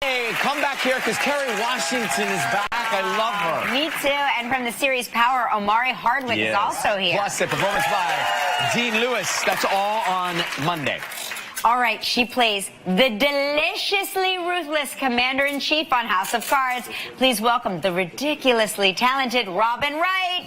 Hey, come back here because Kerry Washington is back. I love her. Me too. And from the series Power, Omari Hardwick is also here. Plus, a performance by Dean Lewis. That's all on Monday. All right, she plays the deliciously ruthless Commander-in-Chief on House of Cards. Please welcome the ridiculously talented Robin Wright.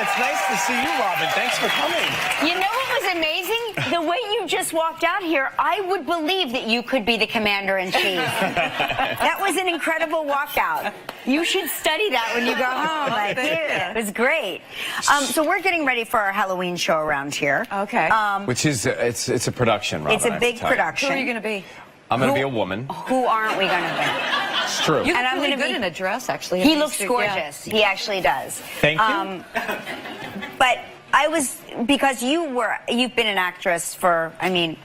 It's nice to see you, Robin. Thanks for coming. You know what was amazing? The way you just walked out here, I would believe that you could be the Commander-in-Chief. That was an incredible walkout. You should study that when you go home. Like, yeah, it was great. So we're getting ready for our Halloween show around here. Okay. Which is, it's a production, Robin. It's a big production. Who are you going to be? I'm going to be a woman. Who aren't we going to be? It's true. You And look I'm really gonna good be- in a dress, actually. He looks gorgeous. Yeah. He actually does. Thank you. But because you've been an actress for, I mean,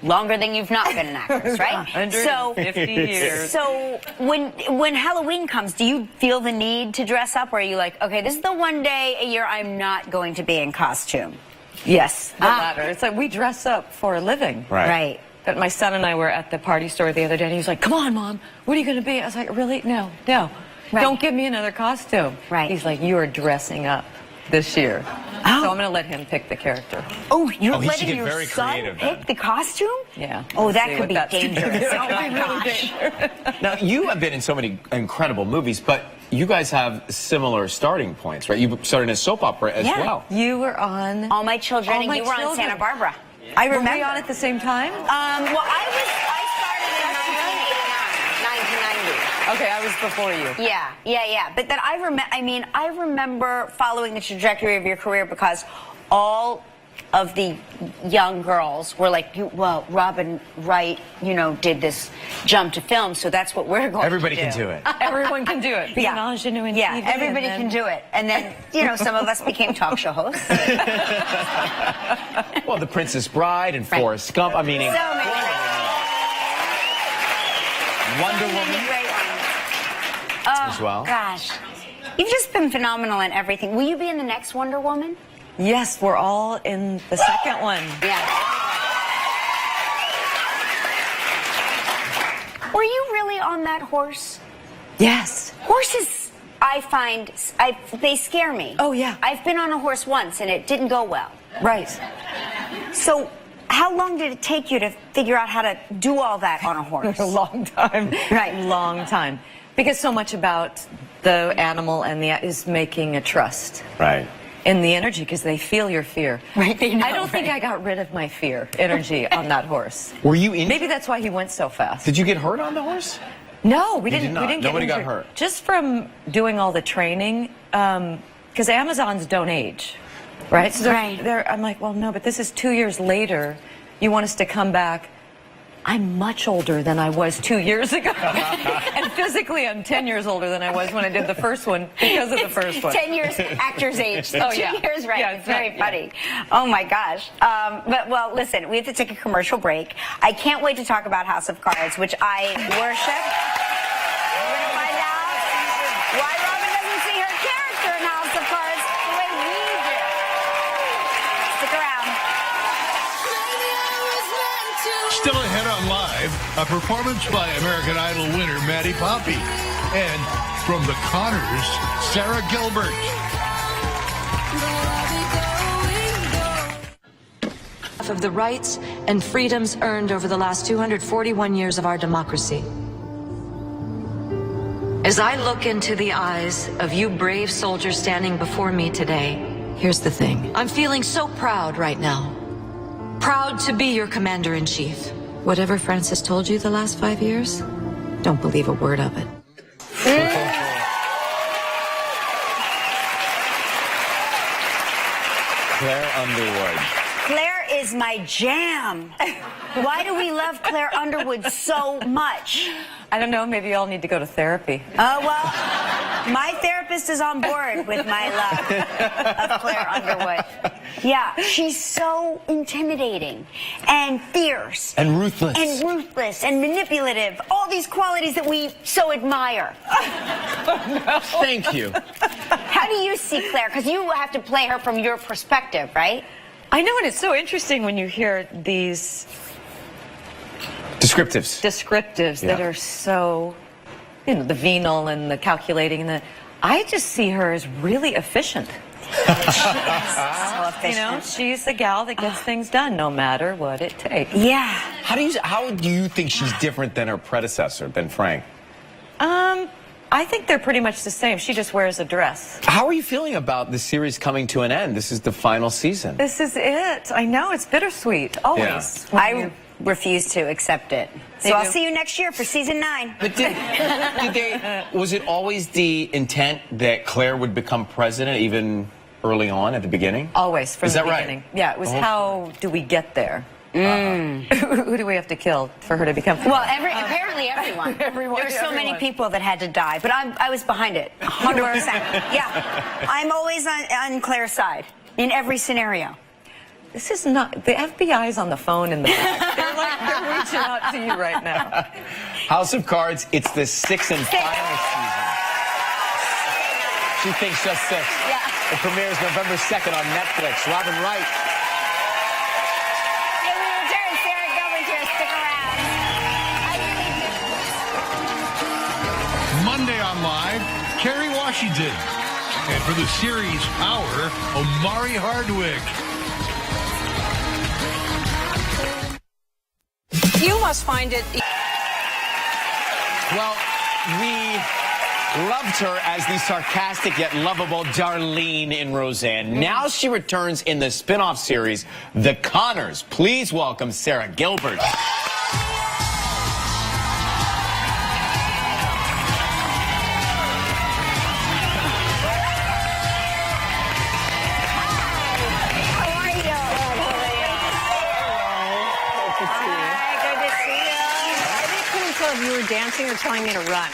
longer than you've not been an actress, right? 150 years. So when Halloween comes, do you feel the need to dress up, or are you like, okay, this is the one day a year I'm not going to be in costume? Yes, the latter. It's like we dress up for a living. Right. But my son and I were at the party store the other day, and he was like, come on, Mom, what are you going to be? I was like, really? No. Right. Don't give me another costume. Right. He's like, you are dressing up this year. Oh. So I'm going to let him pick the character. Oh, you're he should letting get your very son creative pick then. the costume? Yeah. Oh, We'll that see could what be that's gonna dangerous. be. Oh, It'll my be really gosh. dangerous. Now, you have been in so many incredible movies, but you guys have similar starting points, right? You started in a soap opera as well. You were on... All My Children, All and My you were on Children. Santa Barbara. I remember. Were we on at the same time? Well, I started in 1989, 1990. Okay, I was before you. Yeah. But then I remember following the trajectory of your career because all of the young girls were like, well, Robin Wright, did this jump to film, so that's what we're going Everybody to do. can do it. Everyone can do it. Be an ingenue in Yeah, TV, everybody and can do it. And then, some of us became talk show hosts. Well, The Princess Bride and Right. Forrest Gump. I mean, So many Wonder so many Woman great ones. as well. Gosh, you've just been phenomenal in everything. Will you be in the next Wonder Woman? Yes, we're all in the second one. Yeah. Were you really on that horse? Yes. Horses, I find, they scare me. Oh, yeah. I've been on a horse once and it didn't go well. Right. So, how long did it take you to figure out how to do all that on a horse? A long time. Right. Long time. Because so much about the animal and is making a trust. Right. In the energy, because they feel your fear. Right, they know, I don't think I got rid of my fear energy on that horse. Were you in? Maybe that's why he went so fast. Did you get hurt on the horse? No, we You didn't. did not. We didn't Nobody get got injured. hurt. Just from doing all the training, because Amazons don't age, right? So Right. I'm like, well, no, but this is 2 years later. You want us to come back? I'm much older than I was 2 years ago, and physically, I'm 10 years older than I was when I did the first one because of the first one. 10 years actor's age. Oh, 2 yeah. years, right. Yeah, it's very yeah. funny. Oh, my gosh. Well, listen, we have to take a commercial break. I can't wait to talk about House of Cards, which I worship. We're going to find out why Robin doesn't see her character in House of Cards the way we do. Stick around. Still ahead on Live, a performance by American Idol winner Maddie Poppy. And from the Connors, Sarah Gilbert. Of the rights and freedoms earned over the last 241 years of our democracy. As I look into the eyes of you brave soldiers standing before me today, here's the thing. I'm feeling so proud right now. Proud to be your commander-in-chief. Whatever Francis told you the last 5 years, don't believe a word of it. Claire Underwood. Claire is my jam. Why do we love Claire Underwood so much? I don't know, maybe you all need to go to therapy. Oh, well, my therapist is on board with my love of Claire Underwood. Yeah, she's so intimidating and fierce. And ruthless. And ruthless and manipulative. All these qualities that we so admire. Thank you. How do you see Claire? Because you have to play her from your perspective, right? I know, and it's so interesting when you hear these Descriptives. descriptives that Yeah. are so, you know, the venal and the calculating and the. I just see her as really efficient. So efficient. You know, she's the gal that gets things done no matter what it takes. Yeah. How do you think she's different than her predecessor, than Frank? I think they're pretty much the same. She just wears a dress. How are you feeling about the series coming to an end? This is the final season. This is it. I know, it's bittersweet, always. Yeah. I refuse to accept it. So You I'll do? see you next year for season 9. But was it always the intent that Claire would become president even early on at the beginning? Always, from Is the that right? beginning. Yeah, it was Oh. how do we get there? Who do we have to kill for her to become? Well, apparently everyone. Everyone, There's so many everyone. people that had to die, but I was behind it, 100%. Yeah, I'm always on Claire's side in every scenario. This is not, the FBI's on the phone in the back. They're reaching out to you right now. House of Cards, it's the 6th and final season. She thinks just 6. Yeah. It premieres November 2nd on Netflix. Robin Wright. Hey, we return. Sarah Gilbert here. Stick around. Monday on Live, Kerry Washington. And for the series Power, Omari Hardwick. You must find it. Well, we loved her as the sarcastic yet lovable Darlene in Roseanne. Now she returns in the spin-off series, The Conners. Please welcome Sarah Gilbert. How are you? Hi, good to see you. I couldn't tell if you were dancing or telling me to run.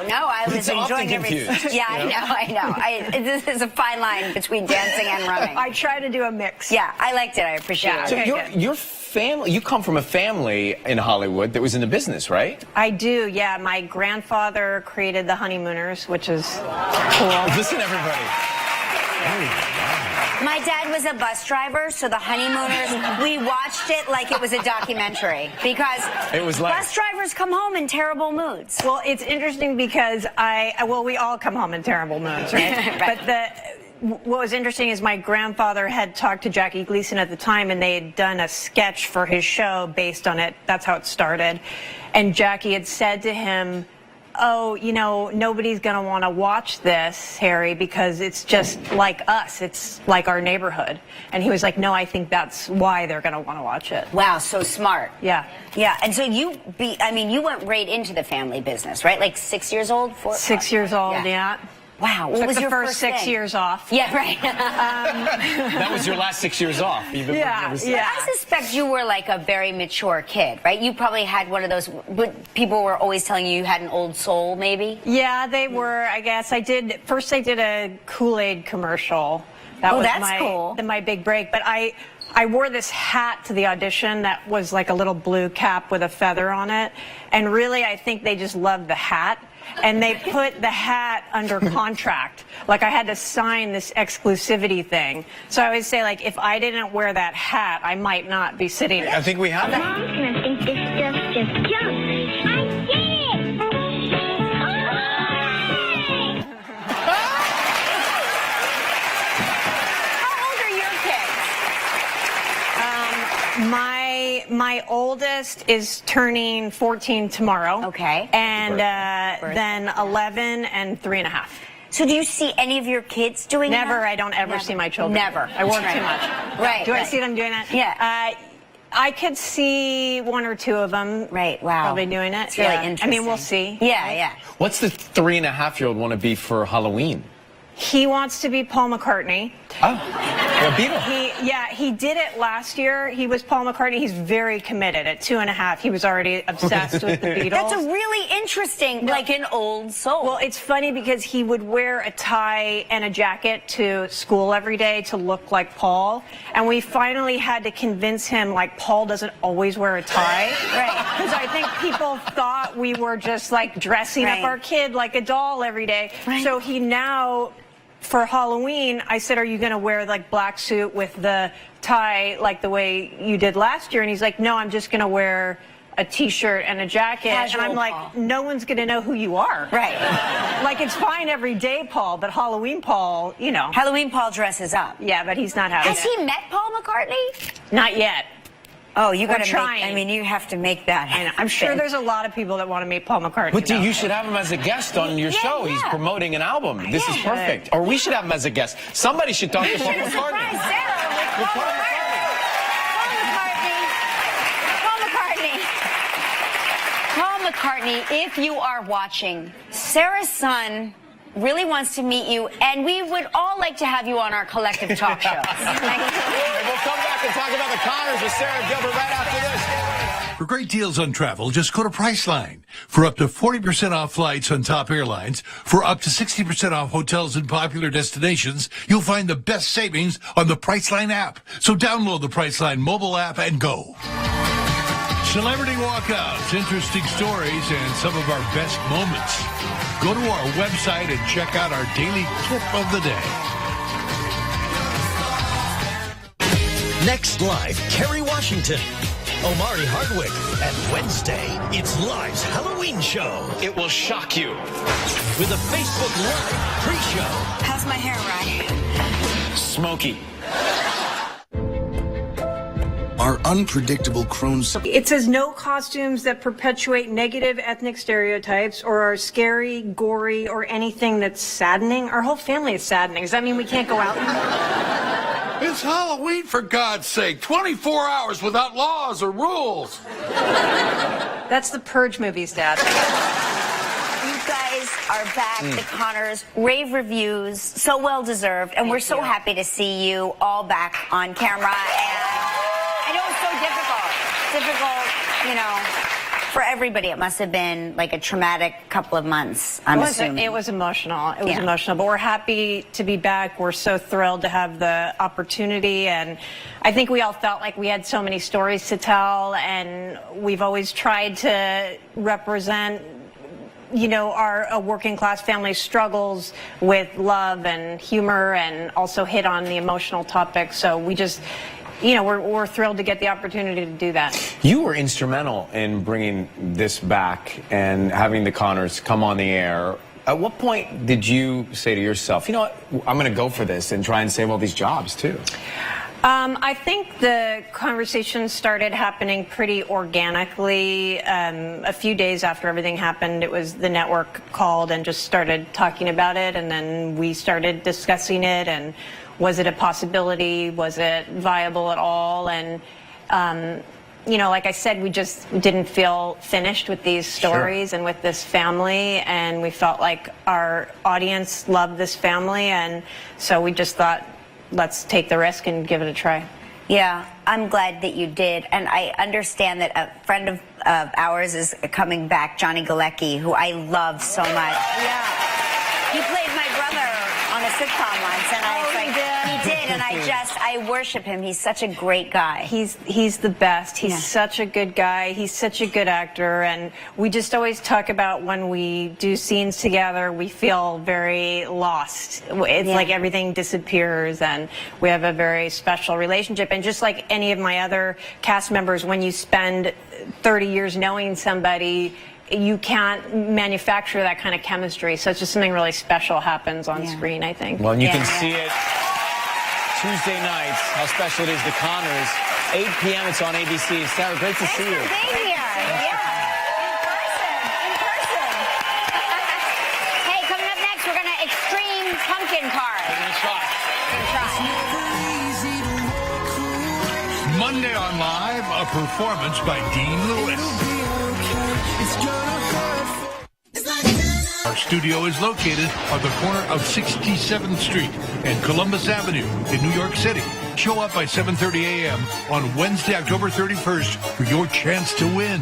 No, I was It's often enjoying everything. confused, Yeah, I know. This is a fine line between dancing and running. I try to do a mix. Yeah, I liked it. I appreciate Yeah. it. So Okay, your family, you come from a family in Hollywood that was in the business, right? I do, yeah. My grandfather created the Honeymooners, which is cool. Listen, everybody. My dad was a bus driver, so the Honeymooners, we watched it like it was a documentary because It was like- bus drivers come home in terrible moods. Well, it's interesting because we all come home in terrible moods, right? Right. But what was interesting is my grandfather had talked to Jackie Gleason at the time, and they had done a sketch for his show based on it. That's how it started. And Jackie had said to him, oh, you know, nobody's going to want to watch this, Harry, because it's just like us. It's like our neighborhood. And he was like, no, I think that's why they're going to want to watch it. Wow, so smart. Yeah. Yeah, and so you went right into the family business, right? Like 6 years old? 6 years old, yeah. Wow, what Took was the your first 6 thing? years off. Yeah, right. That was your last 6 years off. You've been Yeah, working ever since. yeah. I suspect you were like a very mature kid, right? You probably had one of those, people were always telling you had an old soul, maybe? Yeah, they were, I guess. I did a Kool-Aid commercial. That Oh, was that's cool. my big break. But I wore this hat to the audition that was like a little blue cap with a feather on it. And really, I think they just loved the hat. And they put the hat under contract. Like I had to sign this exclusivity thing. So I would say, like, if I didn't wear that hat, I might not be sitting. I think we have it. Mom's gonna think this stuff just jump. I did it! How old are your kids? My oldest is turning 14 tomorrow. Okay. And then 11 and 3.5. So do you see any of your kids doing that? Never. I don't ever see my children. Never. I work Right. too much. Right. Do I right. see them doing that? Yeah. I could see one or two of them. Right, wow. Probably doing it. It's really yeah. interesting. I mean, we'll see. Yeah, yeah. What's the 3.5-year-old want to be for Halloween? He wants to be Paul McCartney. Oh, the Beatle. He did it last year. He was Paul McCartney. He's very committed. At 2.5, he was already obsessed with the Beatles. That's a really interesting, like an old soul. Well, it's funny because he would wear a tie and a jacket to school every day to look like Paul. And we finally had to convince him, like, Paul doesn't always wear a tie. Right. Because I think people thought we were just, like, dressing up our kid like a doll every day. Right. So he now... For Halloween, I said, are you going to wear like black suit with the tie like the way you did last year? And he's like, no, I'm just going to wear a T-shirt and a jacket. Casual and I'm like, Paul. no one's going to know who you are. Right. Like, it's fine every day, Paul, but Halloween Paul, you know. Halloween Paul dresses up. Yeah, but he's not having Has it. he met Paul McCartney? Not yet. Oh, you got to trying. I mean, you have to make that happen. I'm sure there's a lot of people that want to meet Paul McCartney. But though. you should have him as a guest on your show. He's promoting an album. This is Yeah. perfect. Or we should have him as a guest. Somebody should talk to Paul Surprise McCartney. Sarah with With Paul Paul McCartney. Paul McCartney, if you are watching, Sarah's son really wants to meet you, and we would all like to have you on our collective talk show. And we'll come back and talk about the Connors with Sarah Gilbert right after this. For great deals on travel, just go to Priceline. For up to 40% off flights on top airlines, for up to 60% off hotels in popular destinations, you'll find the best savings on the Priceline app. So download the Priceline mobile app and go. Celebrity walkouts, interesting stories, and some of our best moments. Go to our website and check out our daily clip of the day. Next live, Kerry Washington, Omari Hardwick, and Wednesday, it's Live's Halloween show It will shock you. with a Facebook Live pre-show. How's my hair, Ryan? Smoky. Our unpredictable Crohn's. It says no costumes that perpetuate negative ethnic stereotypes or are scary, gory, or anything that's saddening. Our whole family is saddening. Does that mean we can't go out? It's Halloween, for God's sake. 24 hours without laws or rules. That's the Purge movies, Dad. You guys are back, the Connors, rave reviews, so well deserved, and we're so happy to see you all back on camera. And I know it's so difficult, you know, for everybody. It must have been like a traumatic couple of months, I'm assuming. It was emotional. It was emotional, but we're happy to be back. We're so thrilled to have the opportunity, and I think we all felt like we had so many stories to tell, and we've always tried to represent, you know, our working class family struggles with love and humor, and also hit on the emotional topics. So we just, you know, we're thrilled to get the opportunity to do that. You were instrumental in bringing this back and having the Connors come on the air. At what point did you say to yourself, you know what, I'm going to go for this and try and save all these jobs too? I think the conversation started happening pretty organically. A few days after everything happened, it was the network called and just started talking about it, and then we started discussing it, and was it a possibility? Was it viable at all? And you know, like I said, we just didn't feel finished with these stories and with this family, and we felt like our audience loved this family, and so we just thought, let's take the risk and give it a try. Yeah, I'm glad that you did, and I understand that a friend of ours is coming back, Johnny Galecki, who I love so much. Yeah, he played my brother on a sitcom once, and he did, and I worship him. He's such a great guy. He's the best. He's such a good guy. He's such a good actor, and we just always talk about when we do scenes together, we feel very lost. It's like everything disappears, and we have a very special relationship. And just like any of my other cast members, when you spend 30 years knowing somebody, you can't manufacture that kind of chemistry. So it's just something really special happens on screen, I think. Well, and you can see it Tuesday nights, how special it is, the Connors. 8 p.m. it's on ABC. Sarah, great to see you. Thanks for being here. In person. Hey, coming up next, we're going to extreme pumpkin card. Monday on Live, a performance by Dean Lewis. Our studio is located on the corner of 67th Street and Columbus Avenue in New York City. Show up by 7:30 a.m. on Wednesday, October 31st for your chance to win.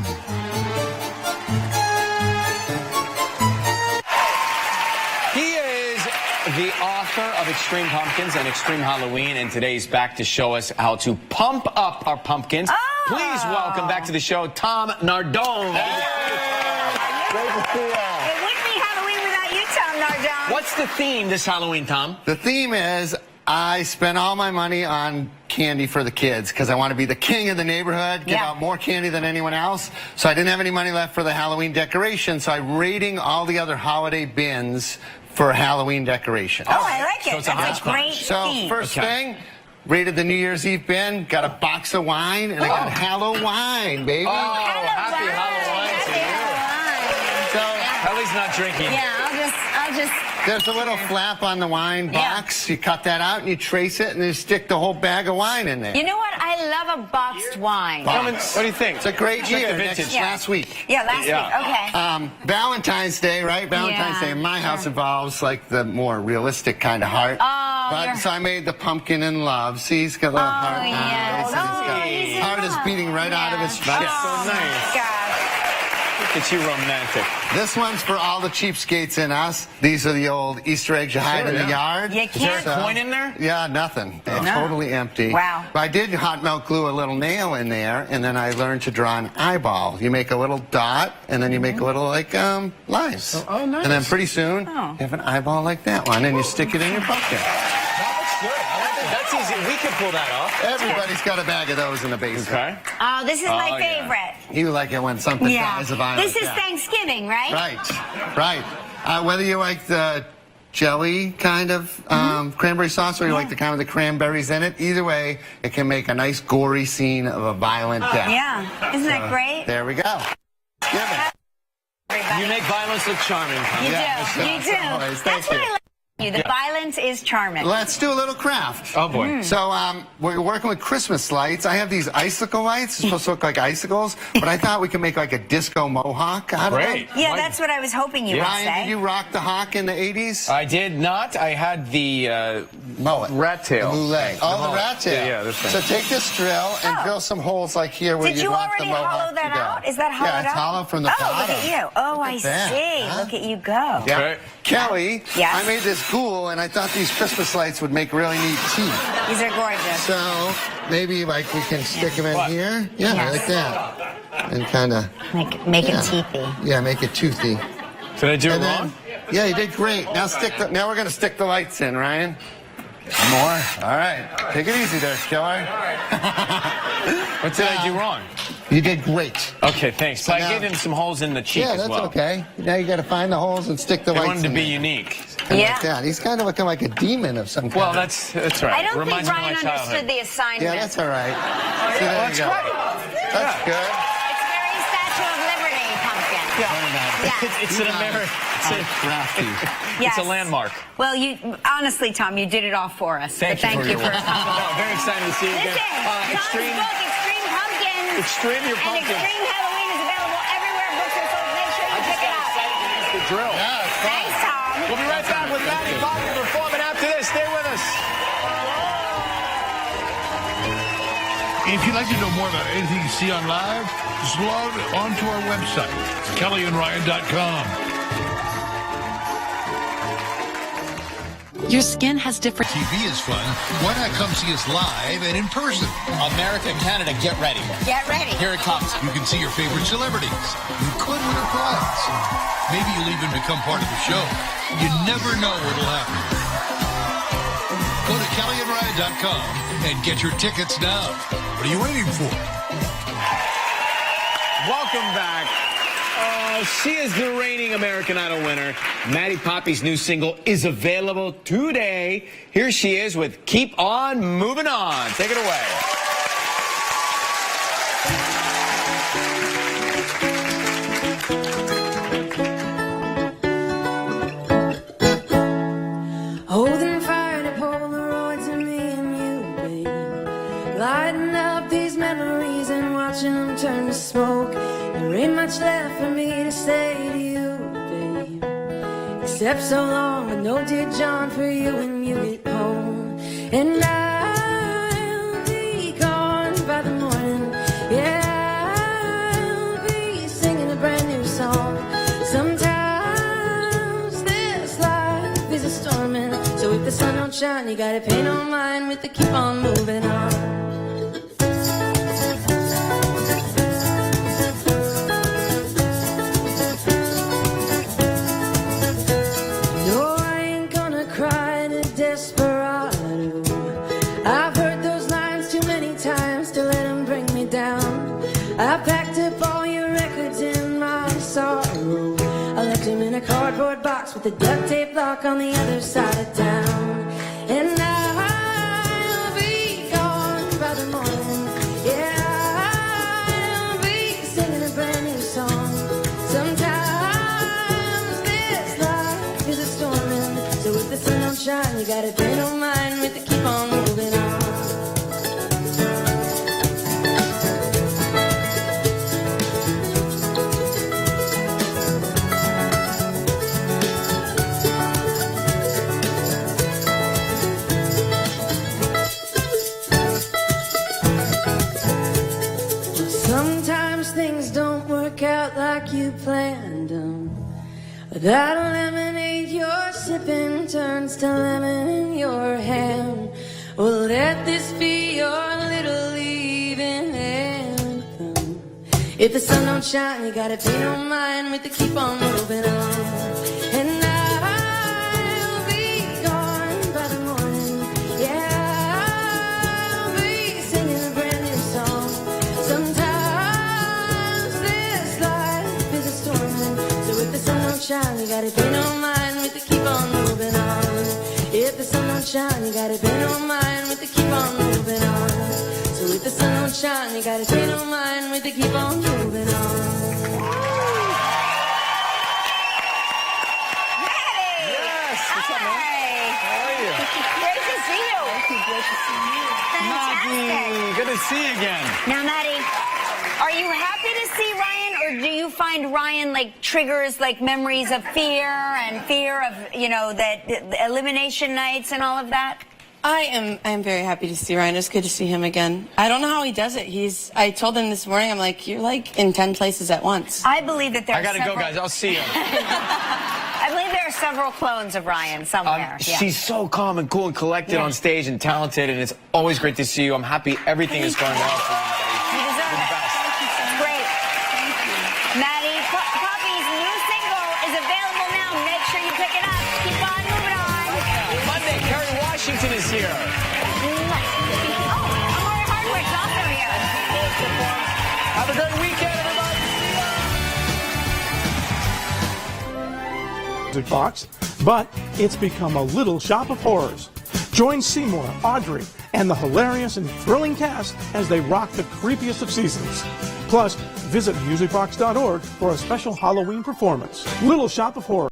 He is the author of Extreme Pumpkins and Extreme Halloween, and today he's back to show us how to pump up our pumpkins. Please welcome back to the show, Tom Nardone. It wouldn't be Halloween without you, Tom Nardone. What's the theme this Halloween, Tom? The theme is I spent all my money on candy for the kids because I want to be the king of the neighborhood, give out more candy than anyone else. So I didn't have any money left for the Halloween decoration, so I'm raiding all the other holiday bins for Halloween decoration. Oh, I like it. So it's a That's a great hodgepodge. So theme. first thing, raided the New Year's Eve bin, got a box of wine, and I got Hallow wine, baby. Oh, happy Halloween to you. So Ellie's not drinking. Yeah, I'll just. there's a little flap on the wine box. You cut that out and you trace it and you stick the whole bag of wine in there. You know what? I love a boxed wine. Box. What do you think? It's a great It's like year. the vintage. Last week. Yeah, last week. Okay. Valentine's Day, right? Valentine's Day in my house involves like the more realistic kind of heart. So I made the pumpkin in love. See, he's got a little heart. Yes. His heart is beating right out of his chest. That's so nice. God. Look at you, romantic. This one's for all the cheapskates in us. These are the old Easter eggs you hide in the yard. You Is there a can't. coin in there? Yeah, nothing. It's totally empty. Wow. But I did hot melt glue a little nail in there, and then I learned to draw an eyeball. You make a little dot, and then you make a little, like, lines. Oh, nice. And then pretty soon, you have an eyeball like that one, and you stick it in your pumpkin. That's good. That's easy. We can pull that off. Everybody's got a bag of those in the basement. Okay. Oh, this is my yeah. favorite. You like it when something dies of violence. This is Thanksgiving, right? Right. Whether you like the jelly kind of cranberry sauce or you like the kind with the cranberries in it, either way, it can make a nice gory scene of a violent death. Yeah. Isn't that great? There we go. Give it. Everybody. You make violence look charming, Tom. You Yeah, do. You do. always. That's Thank what you. I like about you. The violence is charming. Let's do a little craft. Oh, boy. So we're working with Christmas lights. I have these icicle lights. It's supposed to look like icicles, but I thought we could make like a disco mohawk out of Great. them. Yeah, that's what I was hoping you would Ryan, say. did you rock the hawk in the 80s? I did not. I had the Mullet. rat tail. Mullet. Oh, the rat tail. Yeah, this thing. So take this drill and drill some holes like here where Did you you want the already mohawk hollow to that go. out? Is that hollowed out? Yeah, it's hollow from the Oh, bottom. look at you. Oh, I at that, see. huh? Look at you go. Yeah. Right. Kelly, Yes? I made this ghoul, and I thought these Christmas lights would make really neat teeth. These are gorgeous. So maybe like we can stick them in here. Yeah, Yes. like that. And kind of, Make it teethy. yeah, make it toothy. Did I do it And wrong? then, yeah, you did great. Now now we're gonna stick the lights in, Ryan. More. All right. Take it easy there, Killer. What did I do wrong? You did great. Okay, thanks. So I now- gave him some holes in the cheek Yeah, as that's well. okay. Now you got to find the holes and stick the I lights wanted to in be there. unique. Yeah. Like that. He's kind of looking like a demon of some kind. Well, that's right. I don't think Reminds me of Ryan my childhood. understood the assignment. Yeah, that's all right. See, there That's you go. great. That's good. It's very Statue of Liberty pumpkin. Yeah. It's an American. Crafty. Yes. It's a landmark. Well, honestly, Tom, you did it all for us. Thank but thank you you for for your coming. No, very excited to see you Listen, again. Tom's Extreme. book, Extreme Pumpkins. Extreme your And pumpkins. Extreme Halloween is available everywhere books are sold. Make sure you I just pick it got up. excited to use the drill. Yeah, it's fun. Thanks, Tom. We'll be right back with Maddie Poppy performing after this. Stay with us. If you'd like to know more about anything you see on live, just log on to our website, KellyandRyan.com. Your skin has different... TV is fun. Why not come see us live and in person? America, Canada, get ready. Get ready. Here it comes. You can see your favorite celebrities. You could win a prize. Maybe you'll even become part of the show. You never know what'll happen. Go to KellyandRyan.com and get your tickets now. What are you waiting for? Welcome back. She is the reigning American Idol winner. Maddie Poppy's new single is available today. Here she is with Keep On Moving On. Take it away. Holding fire to Polaroids of me and you, babe. Lighting up these memories and watching them turn to smoke. There ain't much left for me to say to you, babe, stepped so long, but no dear John for you when you get home. And I'll be gone by the morning. Yeah, I'll be singing a brand new song. Sometimes this life is a storming, so if the sun don't shine, you gotta pay no mind with the keep on moving on. Desperado, I've heard those lines too many times to let them bring me down. I packed up all your records in my sorrow. I left them in a cardboard box with a duct tape lock on the other side of town. And now I'll be gone by the morning. Yeah, I'll be singing a brand new song. Sometimes this life is a storming, so if the sun don't shine, you gotta pay no mind with the keep on moving on. Sometimes things don't work out like you planned them. That lemonade you're sipping turns to lemon in your hand. Well, let this be your little leaving anthem. If the sun don't shine, you gotta pay no mind with the keep on moving on. And I'll be gone by the morning. Yeah, I'll be singing a brand new song. Sometimes this life is a storming, so if the sun don't shine, you gotta pay no mind with the keep on moving on. If the sun don't shine, you gotta pay no mind with the keep on moving on. So if the sun don't shine, you gotta pay no mind with the keep on moving on. Great to see you. Great to see you. Maggie, good to see you again. Now, Maddie, are you happy to see Ryan, or do you find Ryan like triggers like memories of fear of, you know, that elimination nights and all of that? I am very happy to see Ryan. It's good to see him again. I don't know how he does it. I told him this morning, I'm like, you're like in 10 places at once. I believe that there I gotta go, guys. I'll see you. I believe there are several clowns of Ryan somewhere. Yeah. She's so calm and cool and collected on stage and talented, and it's always great to see you. I'm happy everything is going well for you, Maddie. You deserve You're the it. best. It's great. Maddie, Poppy's new single is available now. Make sure you pick it up. Keep on moving on. Monday, Kerry Washington is here. Amari Hardwick's also here. Have a great weekend, everybody. Music box, but it's become a little shop of horrors. Join Seymour, Audrey, and the hilarious and thrilling cast as they rock the creepiest of seasons. Plus, visit musicbox.org for a special Halloween performance. Little Shop of Horrors.